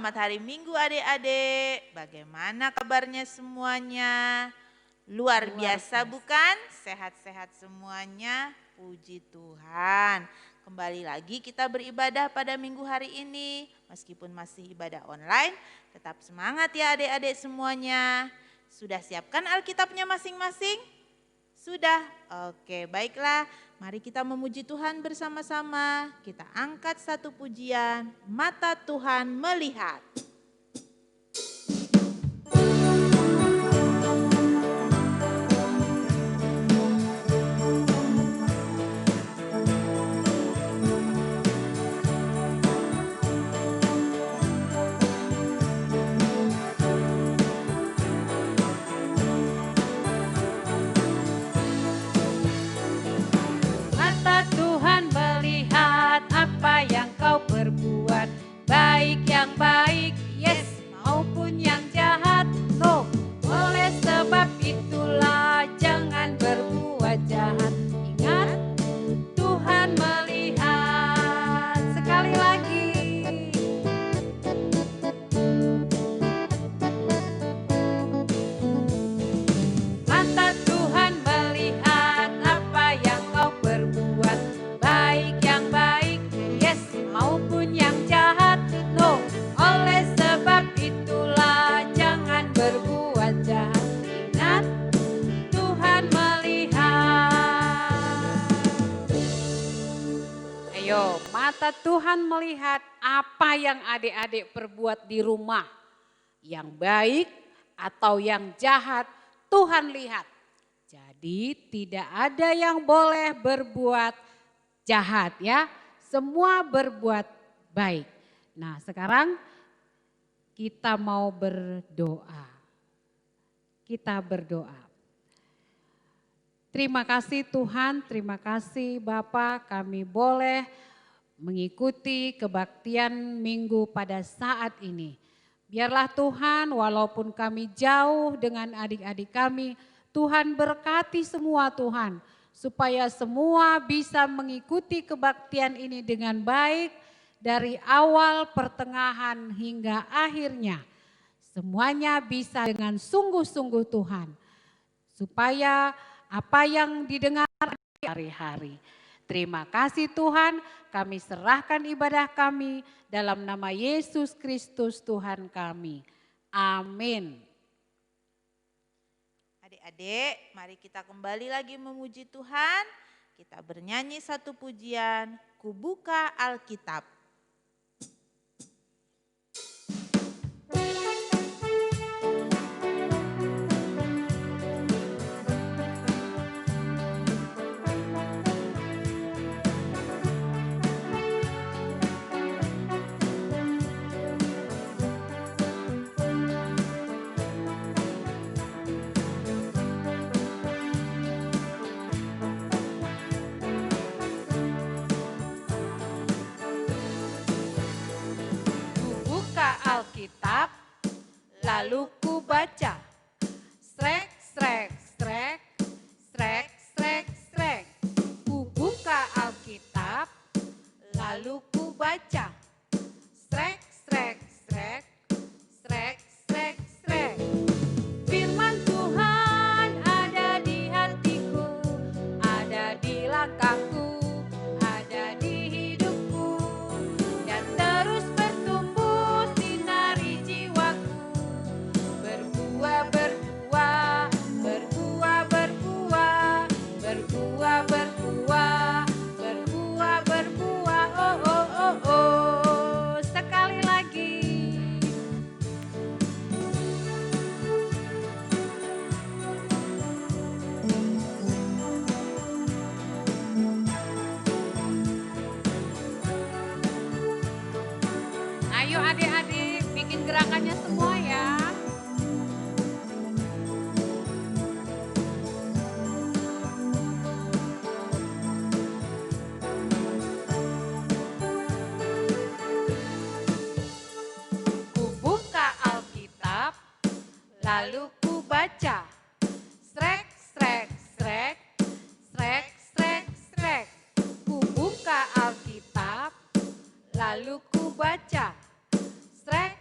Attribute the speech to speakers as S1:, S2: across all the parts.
S1: Selamat hari Minggu adik-adik. Bagaimana kabarnya semuanya? Luar biasa bukan? Sehat-sehat semuanya. Puji Tuhan. Kembali lagi kita beribadah pada minggu hari ini. Meskipun masih ibadah online, tetap semangat ya adik-adik semuanya. Sudah siapkan Alkitabnya masing-masing? Sudah? Oke, baiklah. Mari kita memuji Tuhan bersama-sama. Kita angkat satu pujian, Mata Tuhan Melihat.
S2: Mata Tuhan melihat apa yang kau perbuat, baik yang baik, yes, maupun yang jahat, no. Oleh sebab itulah jangan berbuat jahat. Ingat, Tuhan melihat. Sekali lagi. Mata Tuhan melihat apa yang kau perbuat, baik yang baik, yes, maupun yang jahat, no. Oleh sebab itulah jangan berbuat jahat. Ingat, Tuhan melihat. Ayo, mata Tuhan melihat apa yang adik-adik perbuat di rumah. Yang baik atau yang jahat, Tuhan lihat. Jadi tidak ada yang boleh berbuat jahat ya. Semua berbuat baik. Nah sekarang kita mau berdoa. Kita berdoa. Terima kasih Tuhan, terima kasih Bapa, kami boleh mengikuti kebaktian minggu pada saat ini. Biarlah Tuhan walaupun kami jauh dengan adik-adik kami, Tuhan berkati semua Tuhan. Supaya semua bisa mengikuti kebaktian ini dengan baik dari awal, pertengahan hingga akhirnya. Semuanya bisa dengan sungguh-sungguh Tuhan. Supaya apa yang didengar hari-hari. Terima kasih Tuhan, kami serahkan ibadah kami dalam nama Yesus Kristus Tuhan kami. Amin.
S1: Adik-adik, mari kita kembali lagi memuji Tuhan. Kita bernyanyi satu pujian, Ku Buka Alkitab.
S2: Alkitab, lalu ku baca, srek, srek, srek, srek, srek, srek. Ku buka Alkitab, lalu ku baca, srek, srek, srek, srek, srek, srek. Firman Tuhan ada di hatiku, ada di langkahku, ada di hidupku, dan terus bertumbuh sinari jiwaku. Berbuah, berbuah, berbuah, berbuah, berbuah, berbuah, berbuah, berbuah, oh, oh, oh, oh. Sekali lagi. Ayo adik-adik bikin gerakannya semua ya. Ku buka Alkitab, lalu ku baca. Srek, srek, srek, srek, srek, srek. Ku buka Alkitab, lalu ku baca. Srek,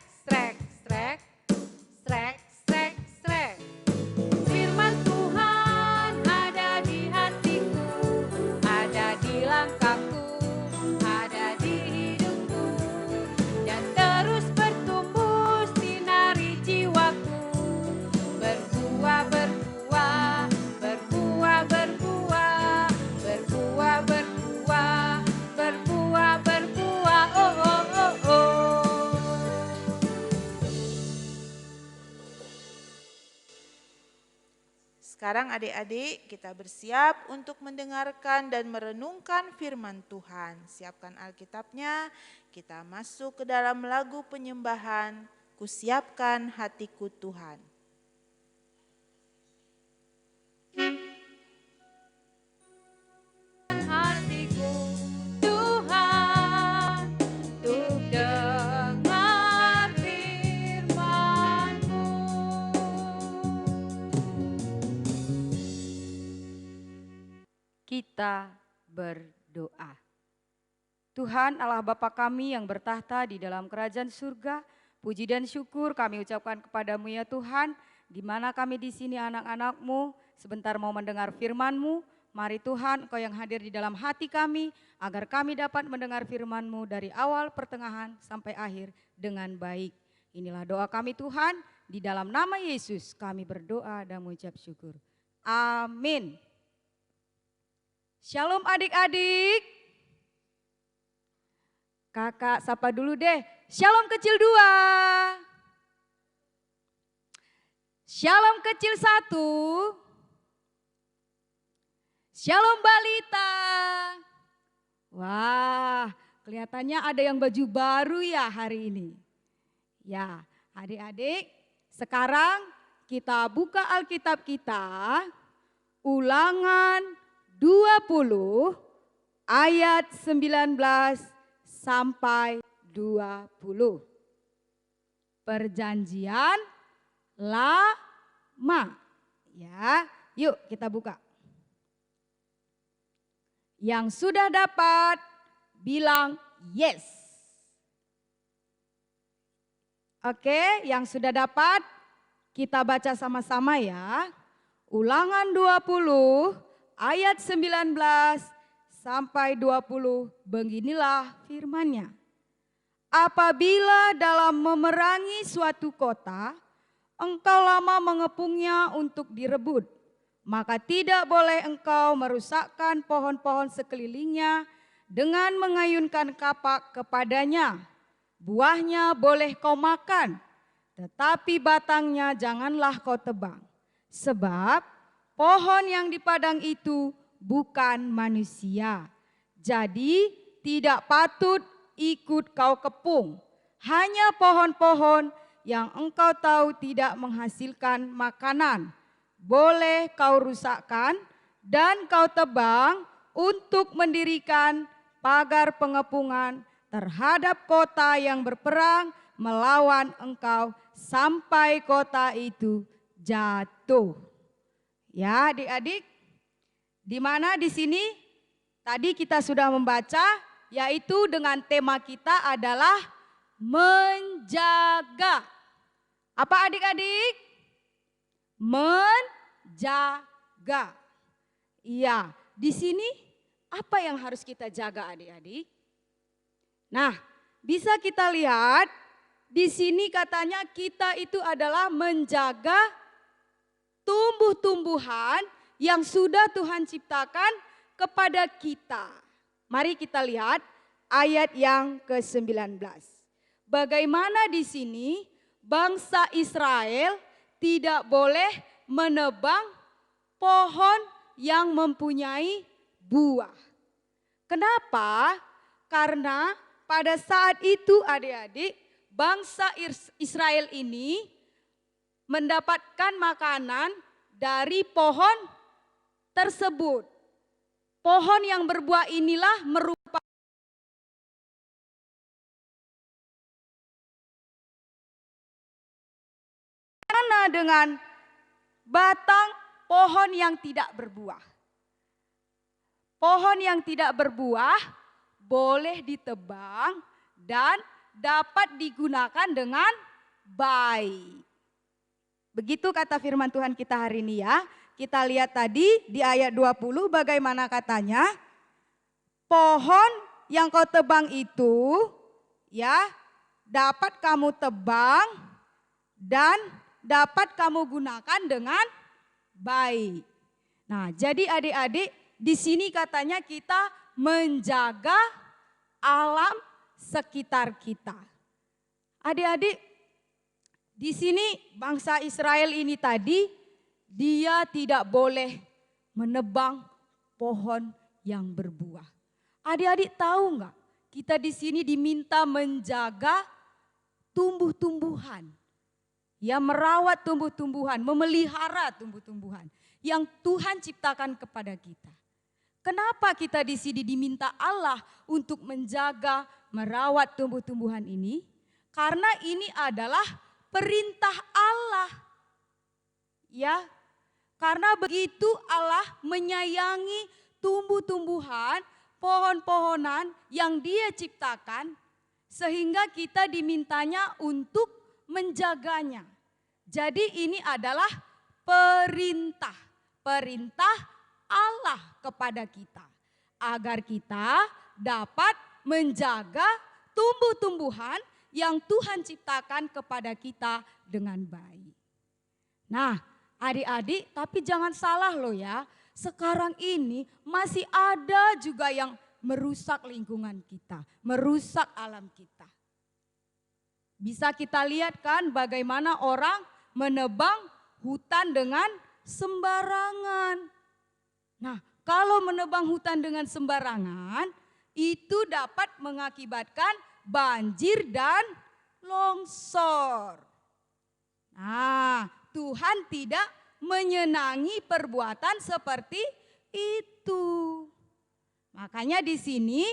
S1: Sekarang adik-adik kita bersiap untuk mendengarkan dan merenungkan firman Tuhan. Siapkan Alkitabnya, kita masuk ke dalam lagu penyembahan, Kusiapkan Hatiku Tuhan.
S2: Hatiku Tuhan, untuk dengar firman-Mu.
S3: Kita berdoa. Tuhan Allah Bapa kami yang bertahta di dalam kerajaan surga, puji dan syukur kami ucapkan kepadamu ya Tuhan, di mana kami di sini anak-anak-Mu sebentar mau mendengar firman-Mu. Mari Tuhan Engkau yang hadir di dalam hati kami, agar kami dapat mendengar firman-Mu dari awal, pertengahan, sampai akhir dengan baik. Inilah doa kami Tuhan, di dalam nama Yesus kami berdoa dan mengucap syukur. Amin. Shalom adik-adik. Kakak sapa dulu deh. Shalom kecil 2. Shalom kecil 1. Shalom balita. Wah, kelihatannya ada yang baju baru ya hari ini. Ya, adik-adik, sekarang kita buka Alkitab kita, Ulangan 20 ayat 19 sampai 20. Perjanjian lama. Ya, yuk kita buka. Yang sudah dapat bilang yes. Oke, yang sudah dapat kita baca sama-sama ya. Ulangan 20 ayat 19 sampai 20, beginilah firman-Nya. Apabila dalam memerangi suatu kota, engkau lama mengepungnya untuk direbut, maka tidak boleh engkau merusakkan pohon-pohon sekelilingnya dengan mengayunkan kapak kepadanya. Buahnya boleh kau makan, tetapi batangnya janganlah kau tebang. Sebab pohon yang di padang itu bukan manusia, jadi tidak patut ikut kau kepung. Hanya pohon-pohon yang engkau tahu tidak menghasilkan makanan boleh kau rusakkan dan kau tebang untuk mendirikan pagar pengepungan terhadap kota yang berperang melawan engkau sampai kota itu jatuh. Ya adik-adik, di mana di sini tadi kita sudah membaca, yaitu dengan tema kita adalah menjaga. Apa adik-adik? Menjaga. Iya, di sini apa yang harus kita jaga adik-adik? Nah, bisa kita lihat di sini katanya kita itu adalah menjaga tumbuh-tumbuhan yang sudah Tuhan ciptakan kepada kita. Mari kita lihat ayat yang ke-19. Bagaimana di sini bangsa Israel tidak boleh menebang pohon yang mempunyai buah. Kenapa? Karena pada saat itu adik-adik, bangsa Israel ini mendapatkan makanan dari pohon tersebut. Pohon yang berbuah inilah merupakan dengan batang pohon yang tidak berbuah. Pohon yang tidak berbuah boleh ditebang dan dapat digunakan dengan baik. Begitu kata firman Tuhan kita hari ini ya. Kita lihat tadi di ayat 20 bagaimana katanya. Pohon yang kau tebang itu ya dapat kamu tebang dan dapat kamu gunakan dengan baik. Nah, jadi adik-adik di sini katanya kita menjaga alam sekitar kita. Adik-adik, di sini bangsa Israel ini tadi dia tidak boleh menebang pohon yang berbuah. Adik-adik tahu enggak? Kita di sini diminta menjaga tumbuh-tumbuhan. Ya, merawat tumbuh-tumbuhan, memelihara tumbuh-tumbuhan yang Tuhan ciptakan kepada kita. Kenapa kita di sini diminta Allah untuk menjaga, merawat tumbuh-tumbuhan ini? Karena ini adalah perintah Allah. Ya, karena begitu Allah menyayangi tumbuh-tumbuhan, pohon-pohonan yang Dia ciptakan, sehingga kita dimintanya untuk menjaganya. Jadi ini adalah perintah Allah kepada kita, agar kita dapat menjaga tumbuh-tumbuhan yang Tuhan ciptakan kepada kita dengan baik. Nah, adik-adik, tapi jangan salah loh ya, sekarang ini masih ada juga yang merusak lingkungan kita, merusak alam kita. Bisa kita lihat kan bagaimana orang menebang hutan dengan sembarangan. Nah, kalau menebang hutan dengan sembarangan, itu dapat mengakibatkan banjir dan longsor. Nah, Tuhan tidak menyenangi perbuatan seperti itu. Makanya di sini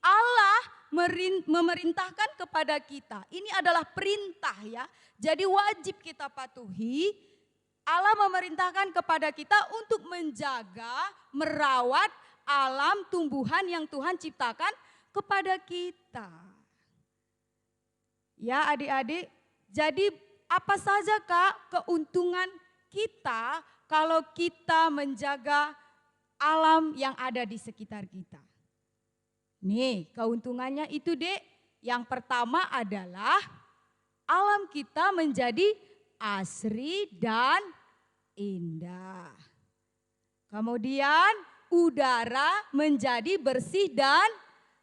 S3: Allah memerintahkan kepada kita. Ini adalah perintah ya. Jadi wajib kita patuhi. Allah memerintahkan kepada kita untuk menjaga, merawat alam tumbuhan yang Tuhan ciptakan kepada kita. Ya adik-adik, jadi apa saja Kak keuntungan kita kalau kita menjaga alam yang ada di sekitar kita? Nih keuntungannya itu Dek, yang pertama adalah alam kita menjadi asri dan indah. Kemudian udara menjadi bersih dan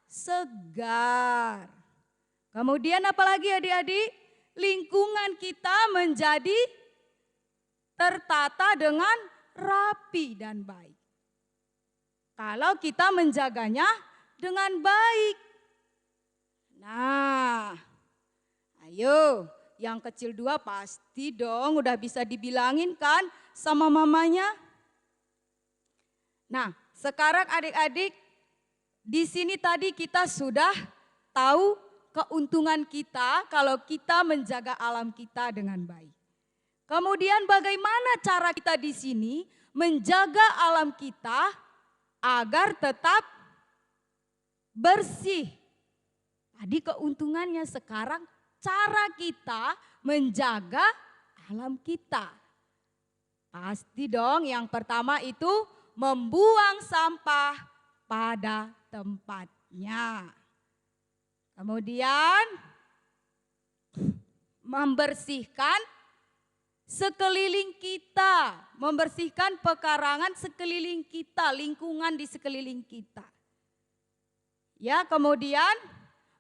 S3: segar. Kemudian apalagi adik-adik? Lingkungan kita menjadi tertata dengan rapi dan baik. Kalau kita menjaganya dengan baik. Nah, ayo yang kecil 2 pasti dong udah bisa dibilangin kan sama mamanya. Nah, sekarang adik-adik di sini tadi kita sudah tahu keuntungan kita kalau kita menjaga alam kita dengan baik. Kemudian bagaimana cara kita di sini menjaga alam kita agar tetap bersih. Tadi keuntungannya, sekarang cara kita menjaga alam kita. Pasti dong yang pertama itu membuang sampah pada tempatnya. Kemudian membersihkan sekeliling kita, membersihkan pekarangan sekeliling kita, lingkungan di sekeliling kita. Ya, kemudian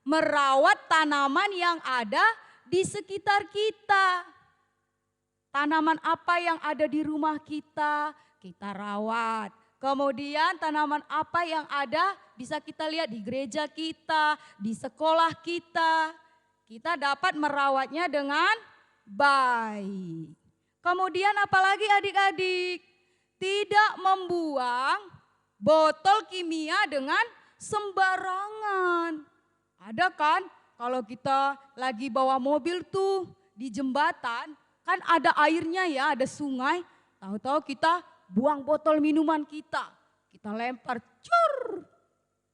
S3: merawat tanaman yang ada di sekitar kita. Tanaman apa yang ada di rumah kita, kita rawat. Kemudian tanaman apa yang ada bisa kita lihat di gereja kita, di sekolah kita. Kita dapat merawatnya dengan baik. Kemudian apalagi adik-adik? Tidak membuang botol kimia dengan sembarangan. Ada kan kalau kita lagi bawa mobil tuh di jembatan, kan ada airnya ya, ada sungai. Tahu-tahu kita buang botol minuman kita lempar, cur,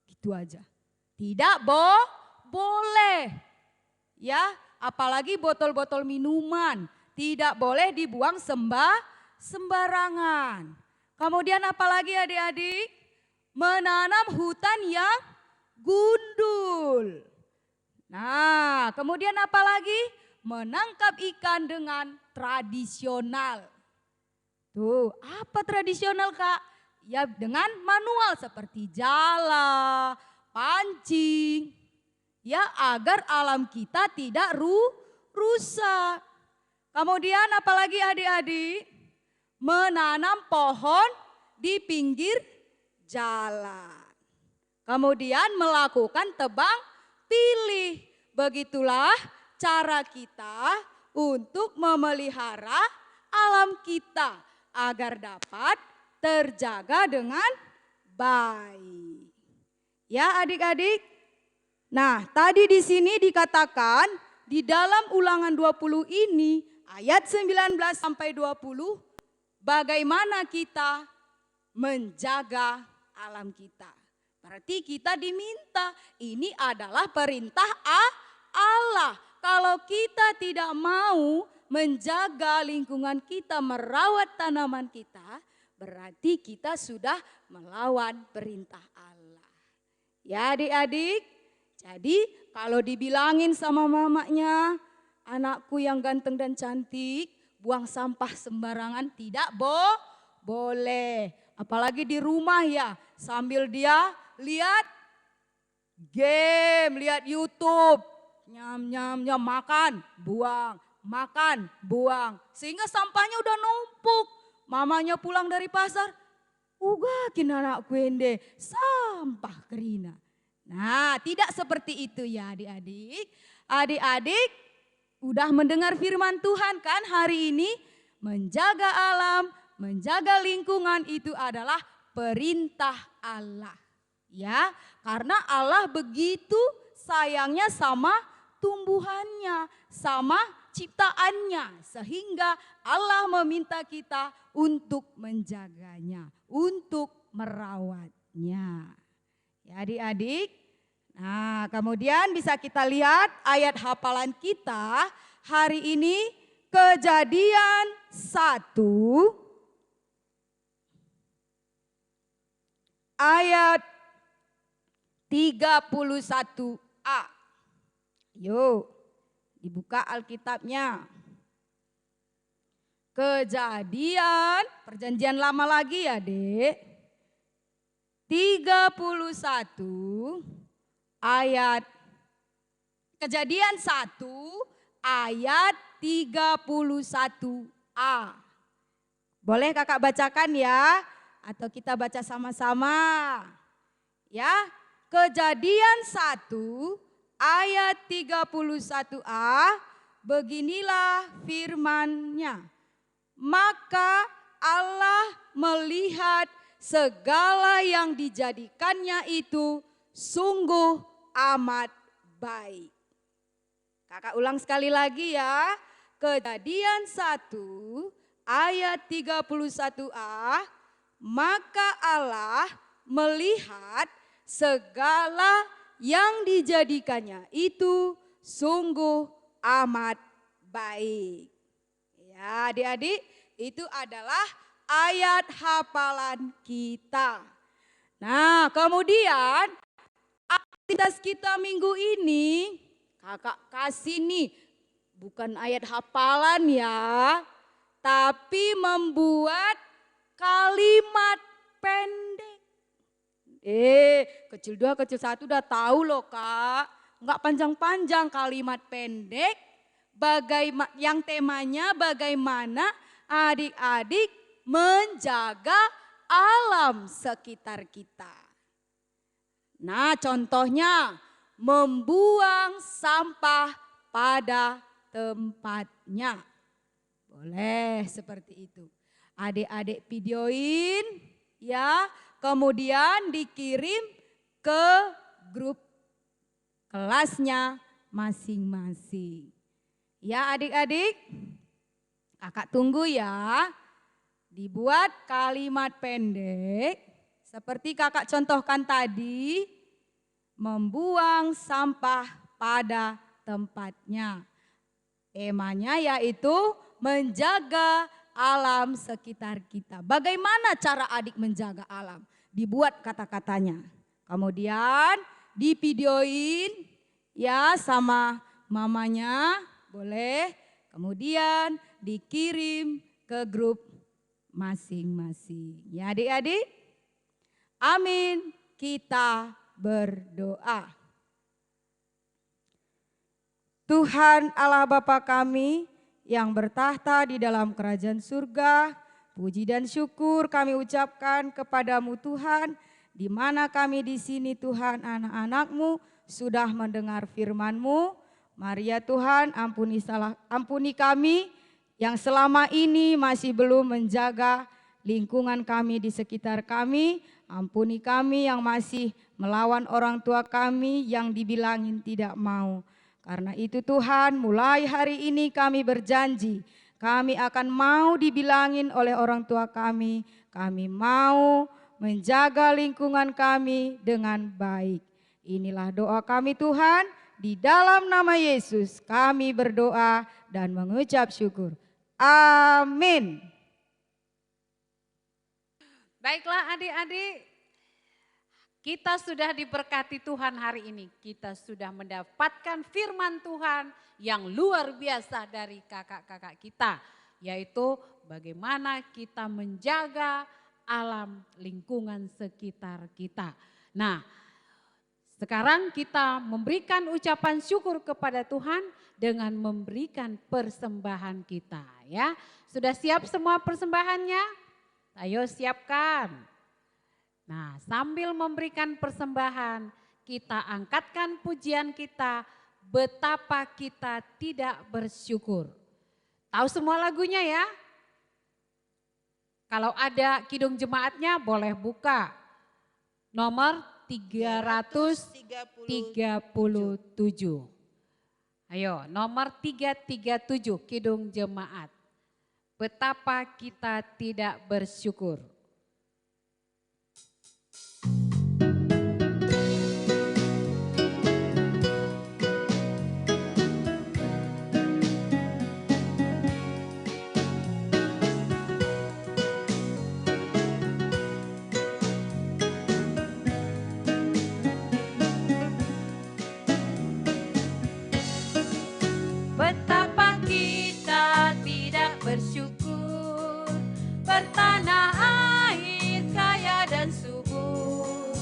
S3: gitu aja. Tidak boleh, ya, apalagi botol-botol minuman tidak boleh dibuang sembarangan. Kemudian apalagi adik-adik? Menanam hutan yang gundul. Nah, kemudian apalagi? Menangkap ikan dengan tradisional. Tuh, apa tradisional Kak? Ya dengan manual seperti jala, pancing. Ya agar alam kita tidak rusak. Kemudian apalagi adik-adik? menanam pohon di pinggir jalan. Kemudian melakukan tebang pilih. Begitulah cara kita untuk memelihara alam kita agar dapat terjaga dengan baik. Ya adik-adik. Nah, tadi di sini dikatakan di dalam Ulangan 20 ini ayat 19 sampai 20 bagaimana kita menjaga alam kita. Berarti kita diminta, ini adalah perintah Allah. Kalau kita tidak mau menjaga lingkungan kita, merawat tanaman kita, berarti kita sudah melawan perintah Allah. Ya adik-adik, jadi kalau dibilangin sama mamanya, anakku yang ganteng dan cantik, buang sampah sembarangan tidak boleh. Apalagi di rumah ya, sambil dia lihat game, lihat YouTube, nyam, makan, buang. Sehingga sampahnya udah numpuk. Mamanya pulang dari pasar, ugakin anakku ende, sampah kerina. Nah, tidak seperti itu ya adik-adik. Adik-adik udah mendengar firman Tuhan kan hari ini? Menjaga alam, menjaga lingkungan itu adalah perintah Allah. Ya, karena Allah begitu sayangnya sama tumbuhannya, sama ciptaannya. Sehingga Allah meminta kita untuk menjaganya, untuk merawatnya. Ya adik-adik, nah kemudian bisa kita lihat ayat hafalan kita hari ini Kejadian 1 ayat 31a. Yuk, dibuka Alkitabnya. Kejadian, perjanjian lama lagi ya Dek. 31 ayat, Kejadian 1 ayat 31a. Boleh kakak bacakan ya? Atau kita baca sama-sama? Ya, Kejadian 1 ayat 31a, beginilah firman-Nya. Maka Allah melihat segala yang dijadikannya itu sungguh amat baik. Kakak ulang sekali lagi ya. Kejadian 1 ayat 31a, maka Allah melihat segala yang dijadikannya itu sungguh amat baik. Ya adik-adik, itu adalah ayat hafalan kita. Nah kemudian aktivitas kita minggu ini kakak kasih nih bukan ayat hafalan ya, tapi membuat kalimat pendek. Kecil 2, kecil 1 udah tahu loh kak. Enggak panjang-panjang, kalimat pendek. Yang temanya bagaimana adik-adik menjaga alam sekitar kita. Nah contohnya membuang sampah pada tempatnya. Boleh seperti itu. Adik-adik videoin ya, kemudian dikirim ke grup kelasnya masing-masing. Ya adik-adik, kakak tunggu ya. Dibuat kalimat pendek seperti kakak contohkan tadi, membuang sampah pada tempatnya. Temanya yaitu menjaga alam sekitar kita. Bagaimana cara adik menjaga alam? Dibuat kata-katanya. Kemudian divideoin ya sama mamanya, boleh. Kemudian dikirim ke grup masing-masing. Ya adik-adik? Amin. Kita berdoa. Tuhan Allah Bapa kami yang bertahta di dalam kerajaan surga, Puji dan syukur kami ucapkan kepadamu Tuhan, di mana kami di sini Tuhan anak-anak-Mu sudah mendengar firman-Mu. Mari ya Tuhan ampuni kami yang selama ini masih belum menjaga lingkungan kami di sekitar kami. Ampuni kami yang masih melawan orang tua kami yang dibilangin tidak mau. Karena itu Tuhan, mulai hari ini kami berjanji, kami akan mau dibilangin oleh orang tua kami. Kami mau menjaga lingkungan kami dengan baik. Inilah doa kami Tuhan, di dalam nama Yesus kami berdoa dan mengucap syukur. Amin.
S2: Baiklah adik-adik, kita sudah diberkati Tuhan hari ini. Kita sudah mendapatkan firman Tuhan yang luar biasa dari kakak-kakak kita. Yaitu bagaimana kita menjaga alam lingkungan sekitar kita. Nah, sekarang kita memberikan ucapan syukur kepada Tuhan dengan memberikan persembahan kita ya. Sudah siap semua persembahannya? Ayo siapkan. Nah, sambil memberikan persembahan, kita angkatkan pujian kita, betapa kita tidak bersyukur. Tahu semua lagunya ya? Kalau ada kidung jemaatnya boleh buka. Nomor 337. Ayo, nomor 337 kidung jemaat. Betapa kita tidak bersyukur.
S4: Betapa kita tidak bersyukur, bertanah air kaya dan subur,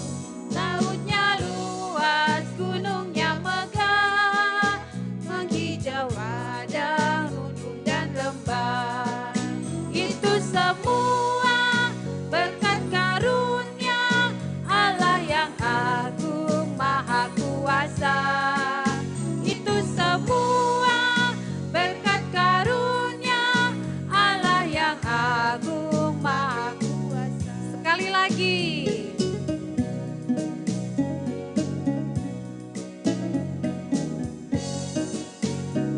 S4: lautnya luas, gunungnya megah, menghijau padang, gunung dan lembah. Itu semua berkat karunia Allah yang agung maha kuasa. Itu semua berkat karunia Allah yang agung maha kuasa.
S2: Sekali lagi.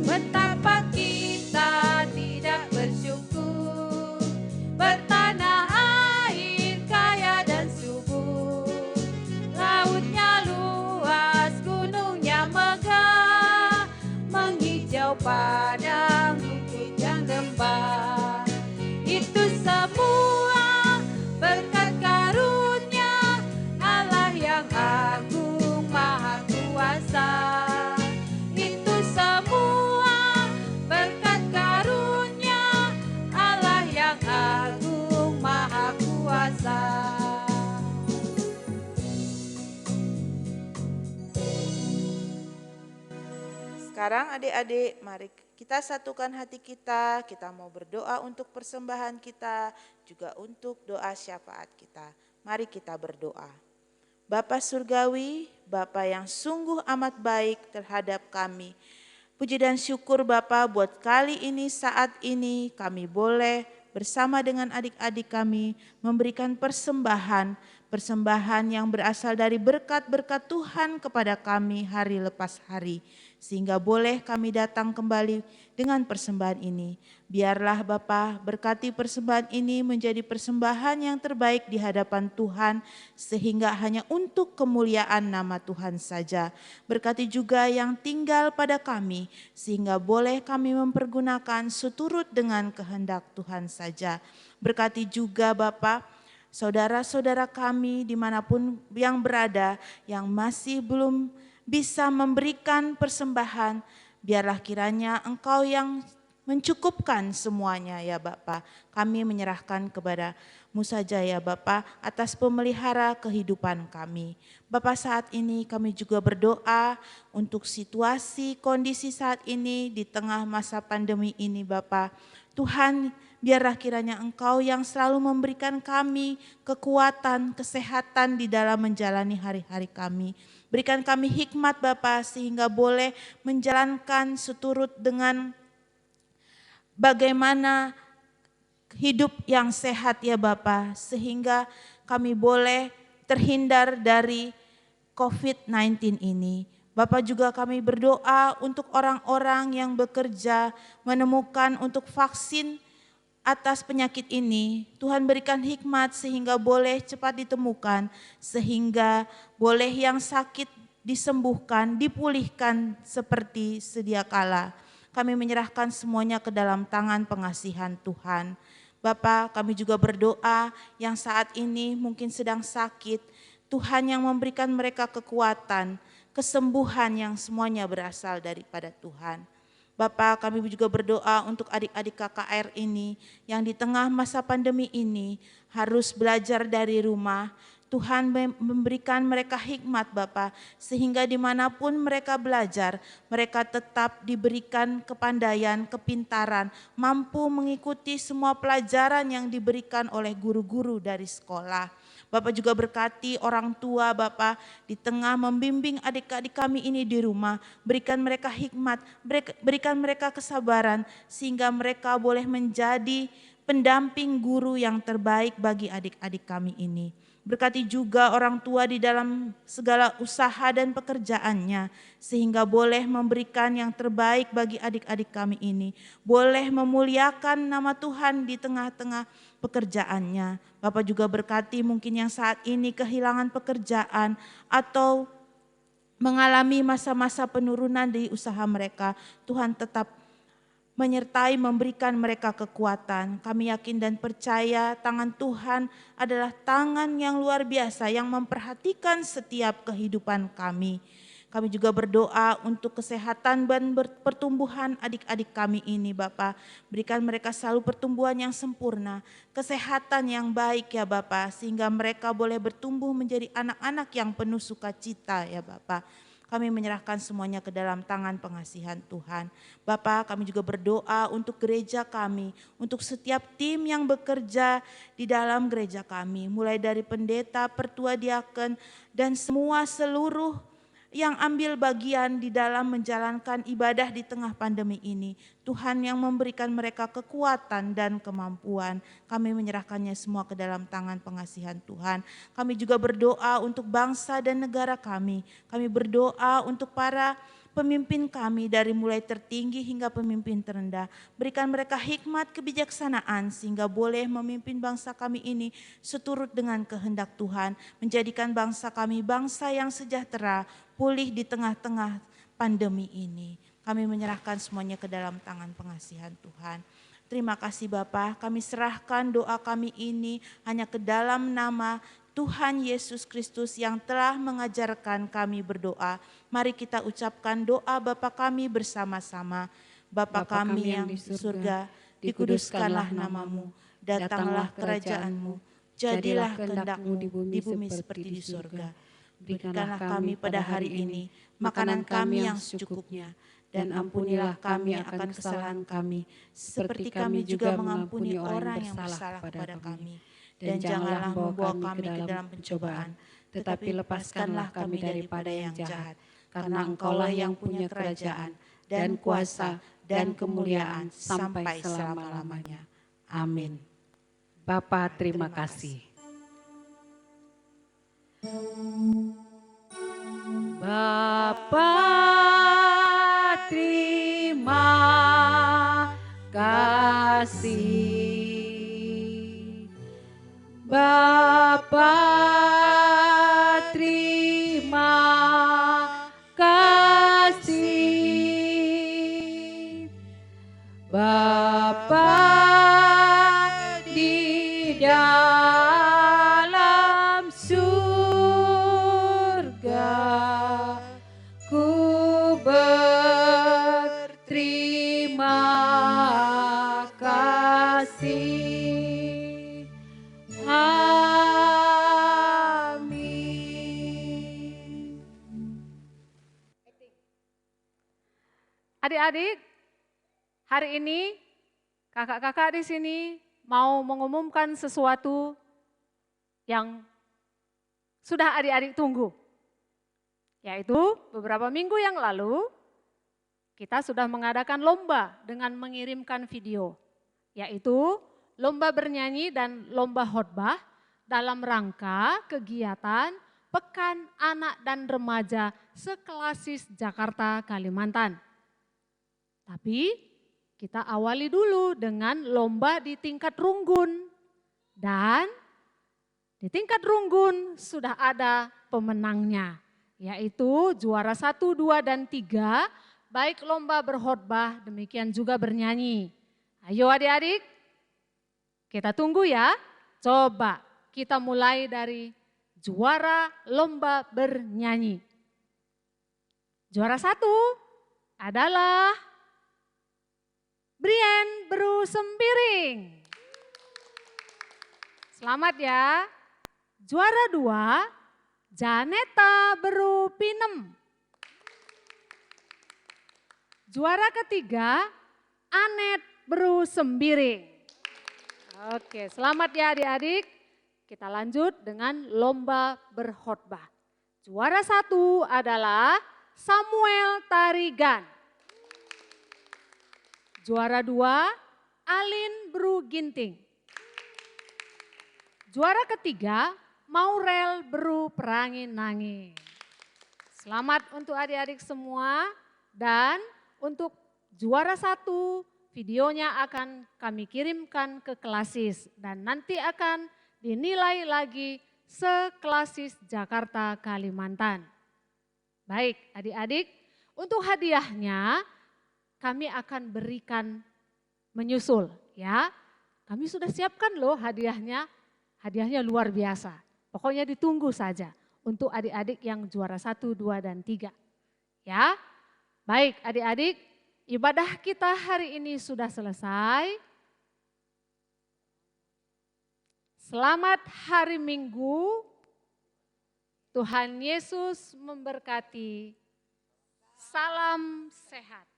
S4: Betapa kita tidak bersyukur, bertanah air kaya dan subur, lautnya luas, gunungnya megah, menghijau padang, bukit dan lembah. Itu semua berkat karunia Allah yang agung maha kuasa. Itu semua berkat karunia Allah yang agung maha kuasa.
S1: Sekarang adik-adik, mari kita satukan hati kita mau berdoa untuk persembahan kita, juga untuk doa syafaat kita. Mari kita berdoa. Bapa Surgawi, Bapa yang sungguh amat baik terhadap kami. Puji dan syukur Bapa buat kali ini, saat ini kami boleh bersama dengan adik-adik kami memberikan persembahan yang berasal dari berkat-berkat Tuhan kepada kami hari lepas hari. Sehingga boleh kami datang kembali dengan persembahan ini. Biarlah Bapa berkati persembahan ini menjadi persembahan yang terbaik di hadapan Tuhan, sehingga hanya untuk kemuliaan nama Tuhan saja. Berkati juga yang tinggal pada kami, sehingga boleh kami mempergunakan seturut dengan kehendak Tuhan saja. Berkati juga Bapa saudara-saudara kami dimanapun yang berada, yang masih belum bisa memberikan persembahan, biarlah kiranya Engkau yang mencukupkan semuanya ya Bapa. Kami menyerahkan kepada-Mu saja ya Bapa atas pemelihara kehidupan kami. Bapa, saat ini kami juga berdoa untuk situasi kondisi saat ini di tengah masa pandemi ini Bapa. Tuhan, biarlah kiranya Engkau yang selalu memberikan kami kekuatan, kesehatan di dalam menjalani hari-hari kami. Berikan kami hikmat Bapa sehingga boleh menjalankan seturut dengan bagaimana hidup yang sehat ya Bapa, sehingga kami boleh terhindar dari COVID-19 ini. Bapak juga kami berdoa untuk orang-orang yang bekerja menemukan untuk vaksin atas penyakit ini. Tuhan berikan hikmat sehingga boleh cepat ditemukan, sehingga boleh yang sakit disembuhkan, dipulihkan seperti sedia kala. Kami menyerahkan semuanya ke dalam tangan pengasihan Tuhan. Bapa, kami juga berdoa yang saat ini mungkin sedang sakit, Tuhan yang memberikan mereka kekuatan, kesembuhan yang semuanya berasal daripada Tuhan. Bapa, kami juga berdoa untuk adik-adik KKR ini yang di tengah masa pandemi ini harus belajar dari rumah. Tuhan memberikan mereka hikmat Bapa, sehingga dimanapun mereka belajar, mereka tetap diberikan kepandaian, kepintaran, mampu mengikuti semua pelajaran yang diberikan oleh guru-guru dari sekolah. Bapak juga berkati orang tua Bapak di tengah membimbing adik-adik kami ini di rumah. Berikan mereka hikmat, berikan mereka kesabaran sehingga mereka boleh menjadi pendamping guru yang terbaik bagi adik-adik kami ini. Berkati juga orang tua di dalam segala usaha dan pekerjaannya sehingga boleh memberikan yang terbaik bagi adik-adik kami ini. Boleh memuliakan nama Tuhan di tengah-tengah pekerjaannya. Bapak juga berkati mungkin yang saat ini kehilangan pekerjaan atau mengalami masa-masa penurunan di usaha mereka. Tuhan tetap menyertai memberikan mereka kekuatan. Kami yakin dan percaya tangan Tuhan adalah tangan yang luar biasa yang memperhatikan setiap kehidupan kami. Kami juga berdoa untuk kesehatan dan pertumbuhan adik-adik kami ini Bapak. Berikan mereka selalu pertumbuhan yang sempurna, kesehatan yang baik ya Bapak, sehingga mereka boleh bertumbuh menjadi anak-anak yang penuh sukacita ya Bapak. Kami menyerahkan semuanya ke dalam tangan pengasihan Tuhan. Bapak, kami juga berdoa untuk gereja kami, untuk setiap tim yang bekerja di dalam gereja kami, mulai dari pendeta, pertua diaken, dan semua seluruh yang ambil bagian di dalam menjalankan ibadah di tengah pandemi ini. Tuhan yang memberikan mereka kekuatan dan kemampuan. Kami menyerahkannya semua ke dalam tangan pengasihan Tuhan. Kami juga berdoa untuk bangsa dan negara kami. Kami berdoa untuk para pemimpin kami dari mulai tertinggi hingga pemimpin terendah. Berikan mereka hikmat kebijaksanaan sehingga boleh memimpin bangsa kami ini seturut dengan kehendak Tuhan. Menjadikan bangsa kami bangsa yang sejahtera, pulih di tengah-tengah pandemi ini. Kami menyerahkan semuanya ke dalam tangan pengasihan Tuhan. Terima kasih Bapa, kami serahkan doa kami ini hanya ke dalam nama Tuhan Yesus Kristus yang telah mengajarkan kami berdoa. Mari kita ucapkan doa Bapa kami bersama-sama. Bapa kami yang di surga, dikuduskanlah namamu, datanglah kerajaanmu, jadilah kehendak-Mu di bumi seperti di surga. Berikanlah kami pada hari ini makanan kami yang secukupnya, dan ampunilah kami akan kesalahan kami, seperti kami juga mengampuni orang yang bersalah kepada kami. Dan janganlah membawa kami ke dalam pencobaan, tetapi lepaskanlah kami daripada yang jahat. Karena Engkaulah yang punya kerajaan, dan kuasa, dan kemuliaan sampai selama-lamanya. Amin.
S2: Bapa, terima kasih. Bapa, terima kasih. Bapa, terima kasih. Bapa di dalam surga, ku berterima kasih. Amin.
S4: Adik-adik, hari ini Kakak-kakak di sini mau mengumumkan sesuatu yang sudah adik-adik tunggu. Yaitu beberapa minggu yang lalu kita sudah mengadakan lomba dengan mengirimkan video. Yaitu lomba bernyanyi dan lomba khotbah dalam rangka kegiatan Pekan Anak dan Remaja Seklasis Jakarta Kalimantan. Tapi kita awali dulu dengan lomba di tingkat runggun. Dan di tingkat runggun sudah ada pemenangnya, yaitu juara 1, 2, dan 3, baik lomba berkhotbah demikian juga bernyanyi. Ayo adik-adik, kita tunggu ya. Coba kita mulai dari juara lomba bernyanyi. Juara 1 adalah Brian Beru Sembiring. Selamat ya. Juara 2, Janeta Beru Pinem. Juara ketiga, Anet Beru Sembiring. Oke, selamat ya adik-adik. Kita lanjut dengan lomba berkhotbah. Juara 1 adalah Samuel Tarigan. Juara 2, Alin Beru Ginting. Juara ketiga, Maurel Beru Perangin Nangin. Selamat untuk adik-adik semua dan untuk juara 1 videonya akan kami kirimkan ke Klasis dan nanti akan dinilai lagi Seklasis Jakarta Kalimantan. Baik adik-adik, untuk hadiahnya kami akan berikan menyusul ya. Kami sudah siapkan loh hadiahnya, hadiahnya luar biasa. Pokoknya ditunggu saja untuk adik-adik yang juara 1, 2, dan 3. Ya, baik adik-adik, ibadah kita hari ini sudah selesai. Selamat hari Minggu, Tuhan Yesus memberkati. Salam sehat.